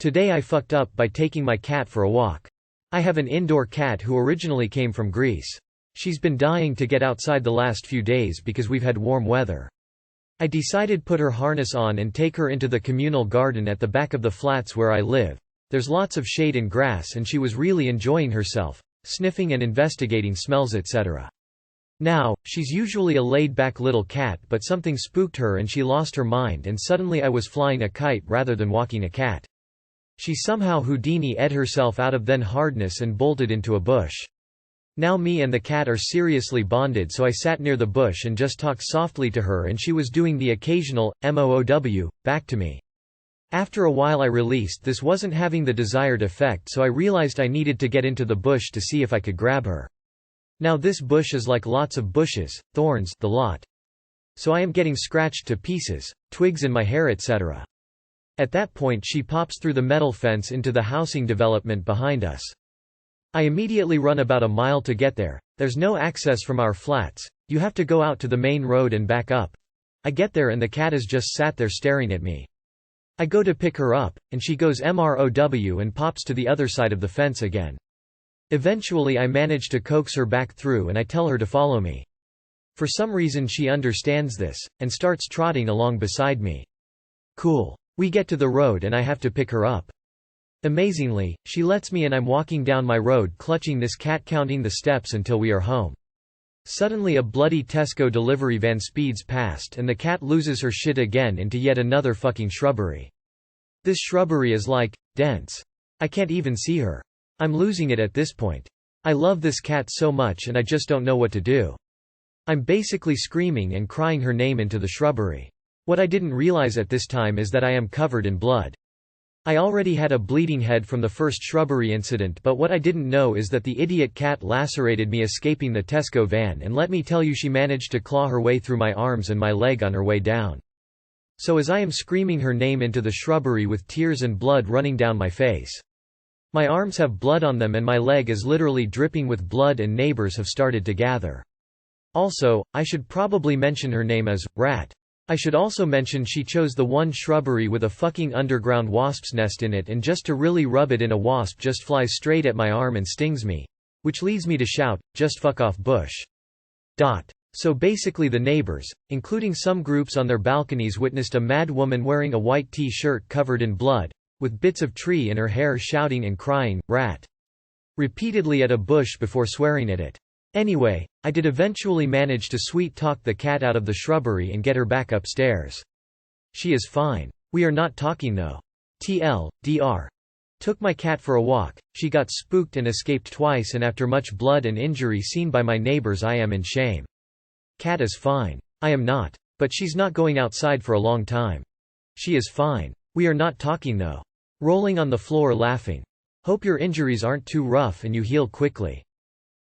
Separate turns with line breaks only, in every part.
Today I fucked up by taking my cat for a walk. I have an indoor cat who originally came from Greece. She's been dying to get outside the last few days because we've had warm weather. I decided put her harness on and take her into the communal garden at the back of the flats where I live. There's lots of shade and grass and she was really enjoying herself, sniffing and investigating smells etc. Now, she's usually a laid-back little cat but something spooked her and she lost her mind and suddenly I was flying a kite rather than walking a cat. She somehow Houdini-ed herself out of then hardness and bolted into a bush. Now me and the cat are seriously bonded so I sat near the bush and just talked softly to her and she was doing the occasional, moow, back to me. After a while I realized this wasn't having the desired effect so I realized I needed to get into the bush to see if I could grab her. Now this bush is like lots of bushes, thorns, the lot. So I am getting scratched to pieces, twigs in my hair etc. At that point she pops through the metal fence into the housing development behind us. I immediately run about a mile to get there. There's no access from our flats, you have to go out to the main road and back up. I get there and the cat is just sat there staring at me. I go to pick her up, and she goes MROW and pops to the other side of the fence again. Eventually I manage to coax her back through and I tell her to follow me. For some reason she understands this, and starts trotting along beside me. Cool. We get to the road and I have to pick her up. Amazingly, she lets me and I'm walking down my road clutching this cat counting the steps until we are home. Suddenly a bloody Tesco delivery van speeds past and the cat loses her shit again into yet another fucking shrubbery. This shrubbery is like, dense. I can't even see her. I'm losing it at this point. I love this cat so much and I just don't know what to do. I'm basically screaming and crying her name into the shrubbery. What I didn't realize at this time is that I am covered in blood. I already had a bleeding head from the first shrubbery incident but what I didn't know is that the idiot cat lacerated me escaping the Tesco van and let me tell you she managed to claw her way through my arms and my leg on her way down. So as I am screaming her name into the shrubbery with tears and blood running down my face. My arms have blood on them and my leg is literally dripping with blood and neighbors have started to gather. Also, I should probably mention her name as Rat. I should also mention she chose the one shrubbery with a fucking underground wasp's nest in it and just to really rub it in a wasp just flies straight at my arm and stings me. Which leads me to shout, just fuck off bush. So basically the neighbors, including some groups on their balconies witnessed a mad woman wearing a white t-shirt covered in blood, with bits of tree in her hair shouting and crying, rat, repeatedly at a bush before swearing at it. Anyway, I did eventually manage to sweet-talk the cat out of the shrubbery and get her back upstairs. She is fine. We are not talking though. TLDR. Took my cat for a walk, she got spooked and escaped twice and after much blood and injury seen by my neighbors I am in shame. Cat is fine. I am not. But she's not going outside for a long time. She is fine. We are not talking though. Rolling on the floor laughing. Hope your injuries aren't too rough and you heal quickly.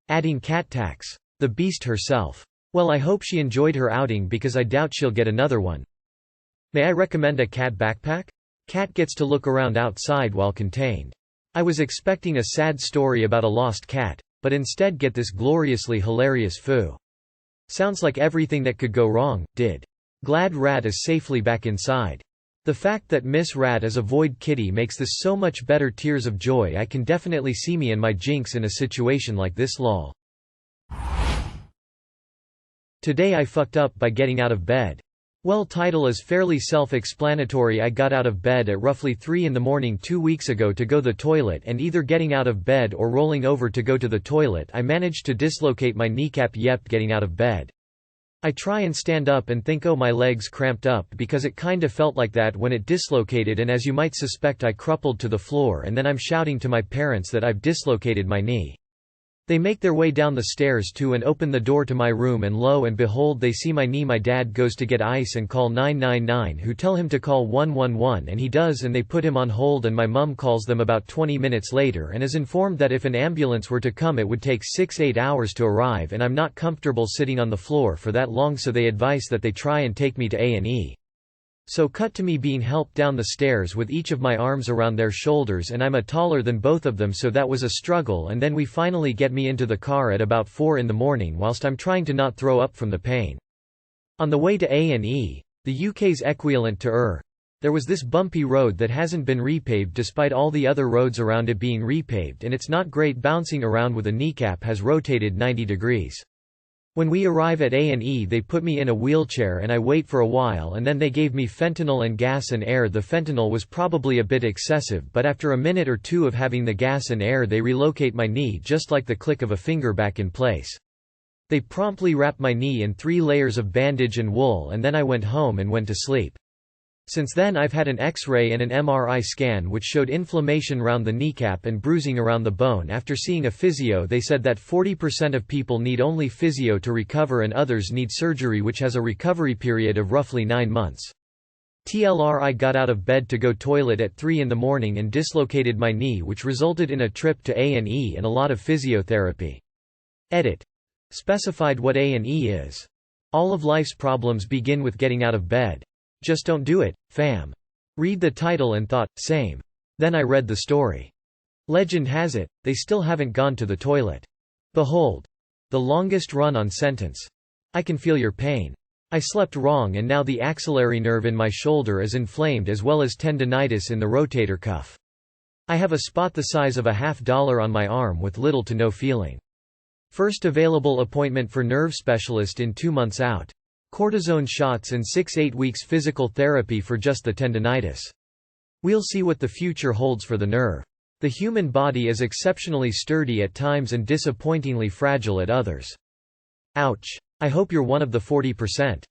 Adding cat tax. The beast herself. Well, I hope she enjoyed her outing because I doubt she'll get another one. May I recommend a cat backpack? Cat gets to look around outside while contained. I was expecting a sad story about a lost cat, but instead get this gloriously hilarious foo. Sounds like everything that could go wrong, did. Glad Rat is safely back inside. The fact that Miss Rat is a void kitty makes this so much better. Tears of joy. I can definitely see me and my jinx in a situation like this lol. Today I fucked up by getting out of bed. Well, title is fairly self-explanatory. I got out of bed at roughly 3 in the morning 2 weeks ago to go the toilet and either getting out of bed or rolling over to go to the toilet I managed to dislocate my kneecap. Yep, getting out of bed. I try and stand up and think oh my leg's cramped up because it kinda felt like that when it dislocated and as you might suspect I crumpled to the floor and then I'm shouting to my parents that I've dislocated my knee. They make their way down the stairs too and open the door to my room and lo and behold they see my knee. My dad goes to get ice and call 999 who tell him to call 111 and he does and they put him on hold and my mum calls them about 20 minutes later and is informed that if an ambulance were to come it would take 6-8 hours to arrive and I'm not comfortable sitting on the floor for that long so they advise that they try and take me to A&E. So cut to me being helped down the stairs with each of my arms around their shoulders and I'm taller than both of them so that was a struggle and then we finally get me into the car at about 4 in the morning whilst I'm trying to not throw up from the pain. On the way to A&E, the UK's equivalent to There was this bumpy road that hasn't been repaved despite all the other roads around it being repaved, and it's not great bouncing around with a kneecap has rotated 90 degrees. When we arrive at A&E they put me in a wheelchair and I wait for a while and then they gave me fentanyl and gas and air. The fentanyl was probably a bit excessive, but after a minute or two of having the gas and air they relocate my knee just like the click of a finger back in place. They promptly wrapped my knee in 3 layers of bandage and wool and then I went home and went to sleep. Since then I've had an X-ray and an MRI scan which showed inflammation around the kneecap and bruising around the bone. After seeing a physio they said that 40% of people need only physio to recover and others need surgery which has a recovery period of roughly 9 months. I got out of bed to go toilet at 3 in the morning and dislocated my knee which resulted in a trip to A&E and a lot of physiotherapy. Edit. Specified what A&E is. All of life's problems begin with getting out of bed. Just don't do it, fam. Read the title and thought, same. Then I read the story. Legend has it, they still haven't gone to the toilet. Behold. The longest run on sentence. I can feel your pain. I slept wrong and now the axillary nerve in my shoulder is inflamed as well as tendinitis in the rotator cuff. I have a spot the size of a $50 on my arm with little to no feeling. First available appointment for nerve specialist in 2 months out. Cortisone shots and 6-8 weeks physical therapy for just the tendinitis. We'll see what the future holds for the nerve. The human body is exceptionally sturdy at times and disappointingly fragile at others. Ouch. I hope you're one of the 40%.